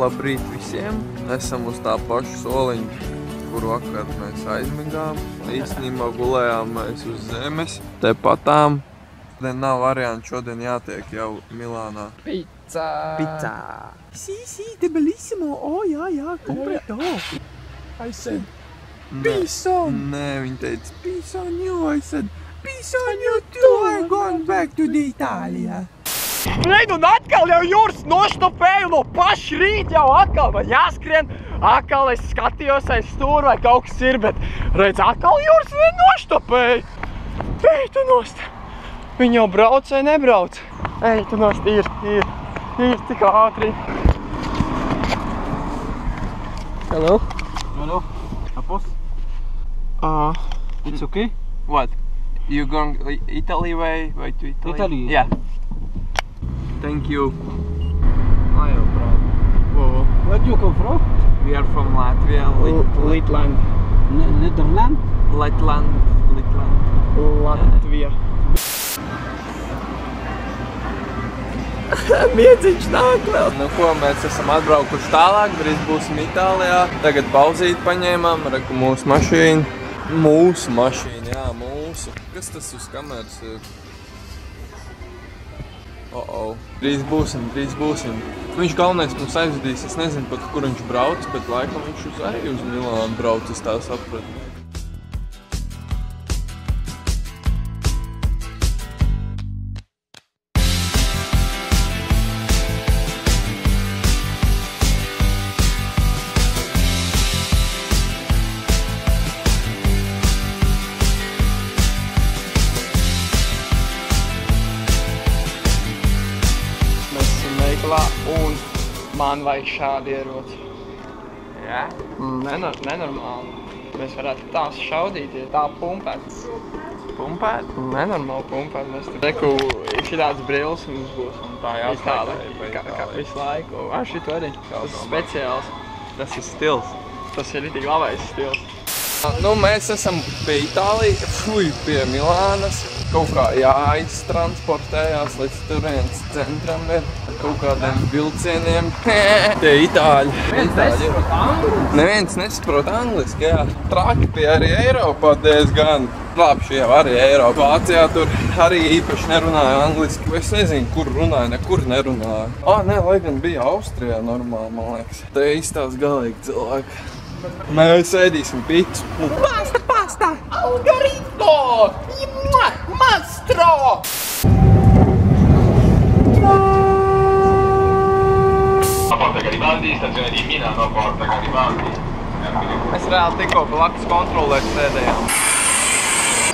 labrīt visiem. Esam uz tā paša soliņa, kur vakar mēs aizmigām. Īstenībā gulējām mēs uz zemes, tepatām. Šodien nav varianti, šodien jātiek jau Milānā. Pizza! Pizza! Sí, de bellissimo! Oh, jā, completo! I said, peace on! Nē, viņi teica, peace on you! I said, peace on you too! I'm going back to the Italia! Reid, un atkal jau Jūras noštopēju no paša rīta jau atkal man jāskrien. Atkal es skatījos aiz stūra vai kaut kas ir, bet redz, atkal Jūras noštopēju. Ej, tu nost! Viņi jau brauc vai nebrauc? Ej, tu nost, ir tik ātri. Hello? Hello? Apos? It's okay? What? You going Italy way to Italy? Italy? Yeah. Thank you. No problem. Where do you come from? We are from Latvia. Litland. Netherlands? Latvia. Miedziņš nāk vēl. Nu ko, mēs esam atbraukuši tālāk, drīz būsim Itālijā. Tagad pauzīt paņēmām, reku mūsu mašīnu. Mūsu mašīna, jā, mūsu. Kas tas uz kameras ir? Drīz būsim. Viņš galvenais mums aizvedīs, es nezinu pat, kur viņš brauc, bet laikam viņš arī uz Milānu brauc, es tā sapratu. Un man vajag šādi ieroci. Jā? Nenormāli. Mēs varētu tās šaudīt, ja tā pumpēt. Pumpēt? Nenormāli pumpēt. Mēs tur reku šitāds brilles mums būs. Un tā jāstāvē. Visu laiku. Šito arī. Tas ir speciāls. Tas ir stils. Tas ir tik labais stils. Nu, mēs esam pie Itālijas, pie Milānas. Kaut kā jāiztransportējās līdz turienes centram ir kaut kādiem vilcieniem. Tie itāļi. Neviens nesaprot angliski, jā. Traki pie arī Eiropā diezgan. Labi, šie jau arī Eiropā. Vācijā tur arī īpaši nerunāja angliski. Es nezinu, kur runāja, nekur nerunāja. Nē, lai gan bija Austrijā normāli, man liekas. Te izstāst galīgi cilvēki. Mēs ēdīsim picu. Pasta! Algarito! Mastro! Porta Garibaldi, stazione di Milano, Porta Garibaldi. Mēs reāli tikko blakus kontrolē sēdējām.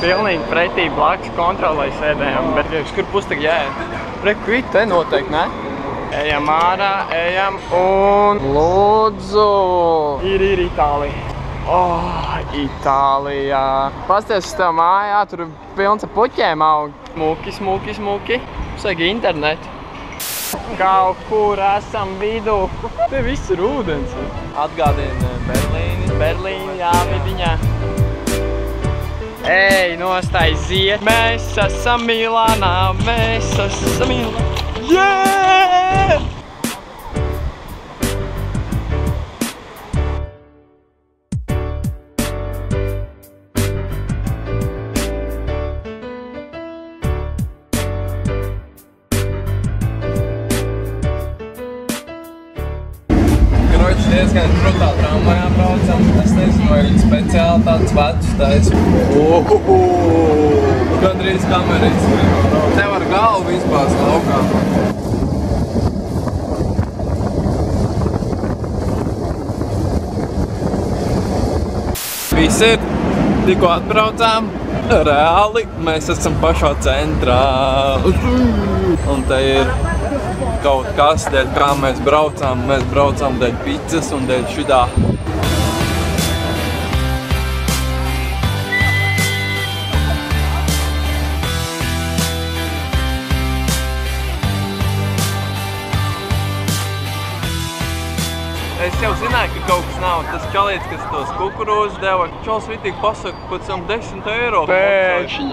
Pilnīgi pretī blakus kontrolē sēdējām, bet uz kur pus tagad jāiet? Reku, te noteikti, ne? Ejam ārā, ejam un lūdzu! Ir Itālija. Itālijā. Pasties uz tev mājā, tur pilns ar puķiem aug. Smuki. Saka internetu. Kaut kur esam vidū. Te viss ir ūdens. Atgādina Berlīni. Berlīni, jā, vidiņā. Ej, nostāj ziet. Mēs esam Milānā, Yeah! Diezgan krutā tramvajā braucam. Es nezinu, vai viņi speciāli tāds vecus taisa. Gandrīz kamerīs. Nevar galvu izbāzt laukā. Viss ir. Tikko atbraucām. Reāli mēs esam pašā centrā. Un te ir kaut kas, dēļ kā mēs braucām dēļ pizzas un dēļ šidā. es jau zināju, ka kaut kas nav. Tas čalīts, kas tos kukurūzus deva, čals vitīgi pasaka, pēc tam 10 eiro. Pēkšņi.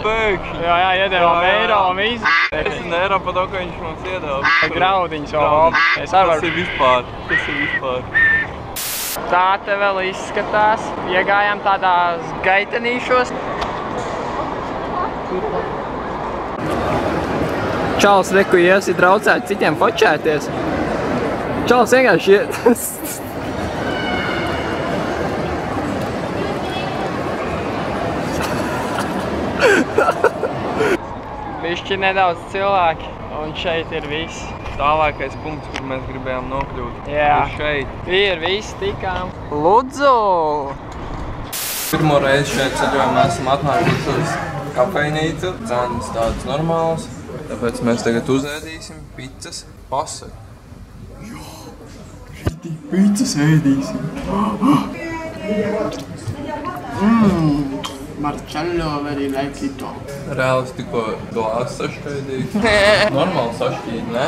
Jā, iedevām eiro un visu. 10 eiro pa to, ka viņš mums iedeva. Graudiņas vēl. Tas ir vispār. Tā te vēl izskatās. Iegājām tādās gaitenīšos. Čals reku iesi draucēt citiem fočēties. Čals vienkārši iet. Bišķi nedaudz cilvēki, un šeit ir viss. Tālākais punkts, kur mēs gribējām nokļūt. Jā. Ir šeit. Ir viss tikām. Lūdzu! Pirmo reizi šeit ceļojumā esam atnākuši uz kafejnīcu. Cenas tādas normālas. Tāpēc mēs tagad uzēdīsim pizzas. Pasaka. Pizzas ēdīsim. Marcello very like it. Reāli tikko glāzi sašķaidīju. Normāli sašķīdi, ne?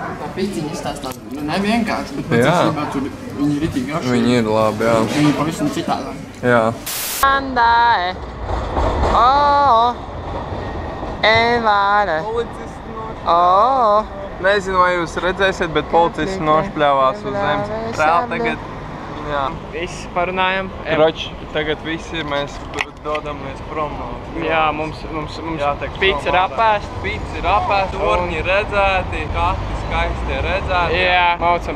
Tā pizziņa izstāstā nevienkārši, bet Jā. patiesībā tur viņi ir ritīgi garšīgi. Viņi ir labi, jā. Viņi pavisam citādā. Jā. Andae. Oh. Evāre. Oh. Nezinu, vai jūs redzēsiet, bet policists nošpļāvās uz zemes. Reāli tagad, jā. Visi parunājam. Kroč, tagad visi mēs dodamies prom no. Jā, mums Jātek pizza ir prom apēst. Pizza ir apēst, torņi redzēti, kati skaisti redzēti. Jā, maucam.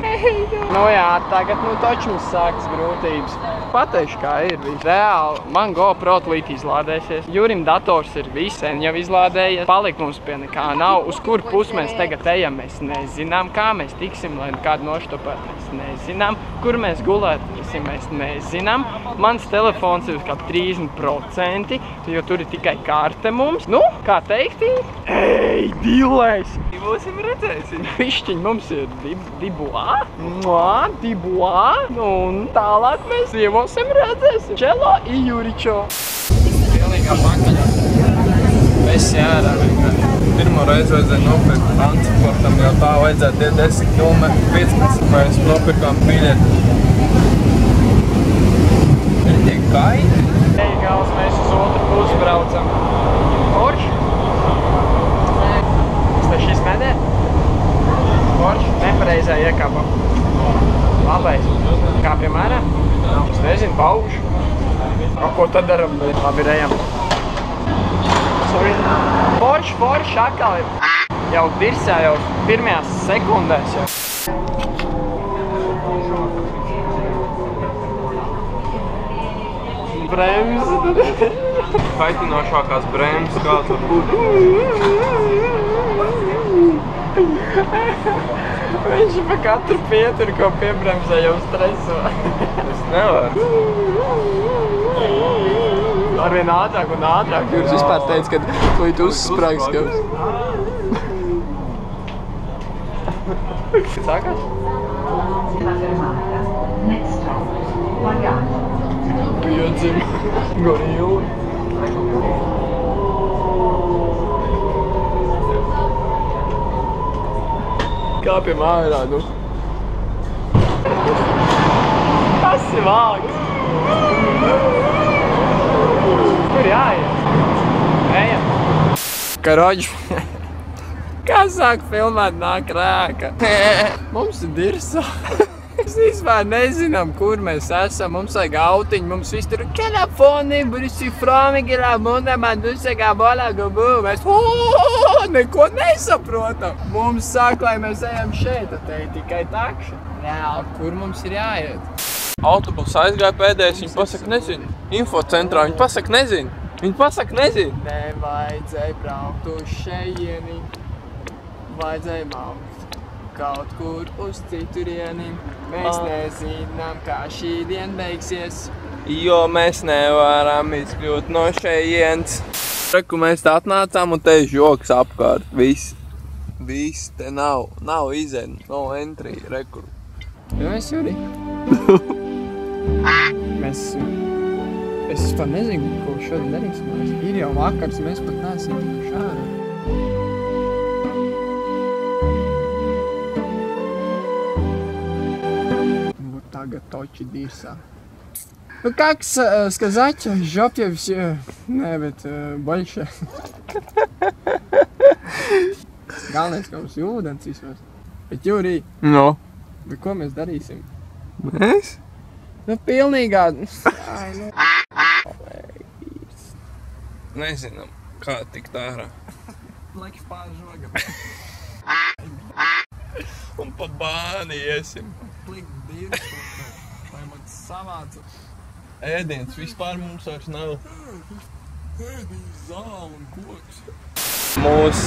Nu jā, tagad taču mums sākas grūtības. Pateikšu, kā ir viss. Reāli, man GoPro tūlīt izlādēsies. Jurim dators ir viss sen jau izlādējies. Palikt mums pie nekā nav. Uz kur pusi mēs tagad ejam, mēs nezinām. Kā mēs tiksim, lai kādu noštopēt, mēs nezinām. Kur mēs gulēsim, mēs nezinām. Mans telefons ir kā 30%, jo tur ir tikai karte mums. Nu, kā teikti? Ej, dilēs! Būsim redzēsim. Pišķiņ mums ir dibuā. Dibuā. Un tālāk mēs iemosim redzēsim. Čelo i Juričo. Pilnīgā pakaļā. Mēs jārā vienkārši. Pirmo reizi vajadzēja nopirkt transportam, jo tā vajadzētu tie 10 km 15. Mēs nopirkām biļeti. Ir tiek kaini. Ej, gals, mēs uz otru pusi braucam. Forši? Tas šis medē? Forši? Nepareizā iekāpam. Labais. Kāpjam ārā? Es nezinu, paušu. Ko tad daram? Labi, rejam. Sorry. Forši atkal ir. Jau dirsā jau pirmajās sekundēs jau. Bremzi. Kaitinošākās bremzes, kā tur būt. Viņš pa katru pieturu, ko piebremzē, jau streso. Es nevaru. Arvien ātrāk un ātrāk. Jūs vispār teica, ka tūlīt uzsprāgs kaut. Sākās? Piedzim. Gorilla. Kāpjam ārā, nu. Tas ir vāks. Kur jāiet? Ejam. Karoģi. Kā sāk filmēt, nāk rēka. Mums ir dirsa. Mēs vispār nezinām, kur mēs esam. Mums vajag autiņu, mums viss tur telefoni, brisi frāmīgi, mūna man dusegā bolā gubu. Mēs neko nesaprotam. Mums sāk, lai mēs ejam šeit, tad te ir tikai takši. Reāli, kur mums ir jāiet? Autobus aizgāja pēdējais, viņi pasaka nezinu. Infocentrā viņi pasaka nezinu. Nevajadzēja braukt uz šeieni. Vajadzēja braukt kaut kur uz citurieni. Mēs nezinām, kā šī diena beigsies. Jo mēs nevaram izkļūt no šejienes. Reku mēs tā atnācām un te ir žoks apkārt. Viss te nav izen, no entry, reku. Jo es Juri. Es vispār nezinu, ko šodien darīsim. Ir jau vakars, mēs pat neesam tikuši ārā. очень дирса. Ну как сказать, в жопе все, больше. Galvenais, ka mums ir ūdens vismaz. Bet, Jūrī, No. bet ko mēs darīsim? Mēs? Nu, pilnīgā... Nezinām, kā tikt ārā. Laki pār žogam. Un pa bāni iesim. Plikt dirks, lai man savāca. Ēdiens vispār mums vairs nav. Ēdīs zāle un koks. Mūs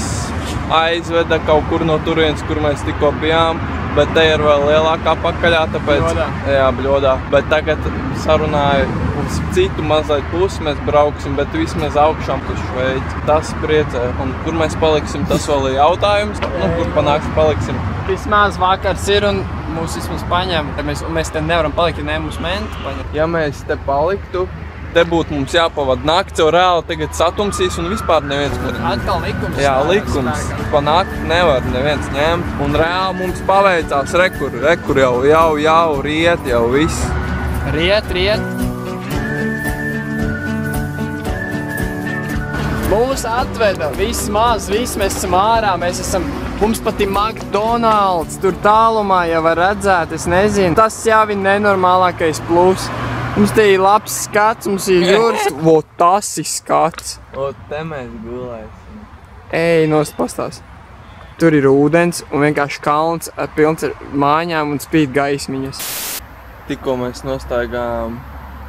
aizveda kaut kur no turienes, kur mēs tikko bijām, bet te ir vēl lielākā pakaļā, tāpēc... Bļodā. Jā, Bļodā. Bet tagad sarunāju uz citu mazliet pusi, mēs brauksim, bet vismaz augšām uz Šveici. Tas priecē. Un kur mēs paliksim, tas vēl ir jautājums. Nu, kur panāks paliksim. Vismaz vakars ir un mūs vismaz paņem. Mēs te nevaram palikt, ja ne mūs menti paņem. Ja mēs te paliktu, te būtu mums jāpavada nakts, jo reāli tagad satumsīs un vispār neviens var. Atkal likums. Jā, likums. Pa nakti nevar neviens ņemt. Un reāli mums paveicās rekur jau riet, jau viss. Riet. Mūs atveda vismaz, mēs esam ārā, mums pat ir McDonald's, tur tālumā jau var redzēt, es nezinu. Tas jau ir nenormālākais plus. Mums te ir labs skats, mums ir jūras. Vo, tas ir skats. O, te mēs gulēsim. Ej, nost pastās. Tur ir ūdens un vienkārši kalns pilns ar mājām un spīd gaismiņas. Tikko mēs nostaigājām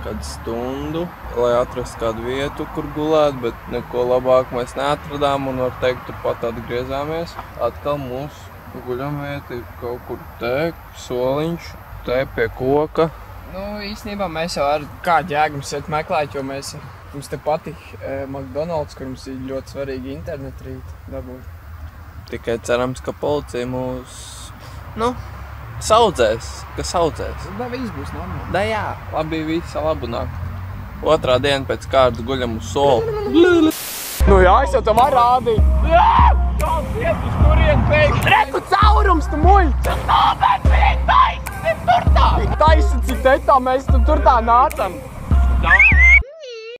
kādu stundu, lai atrastu kādu vietu, kur gulēt, bet neko labāk mēs neatradām un var teikt, turpat atgriezāmies. Atkal mūsu guļamvieta ir kaut kur te, soliņš, te pie koka. Nu, īstenībā mēs jau ar kādu jēgu mums iet meklēt, jo mums te patīk McDonald's, kur mums ir ļoti svarīgi internetu rīt dabūt. Tikai cerams, ka policija mūs, saudzēs, ka saudzēs. Da viss būs normāli. Da jā, labi visa labu nakti. Otrā diena pēc kārtas guļam uz soli. Nu jā, es jau tam var rādīt. Jā! Kāds iet uz turien pēkšņi? Reku caurums, tu muļķi! Tāpēc viņi taisi tur tā! Taisi, cik te tā mēs tur tā nācam.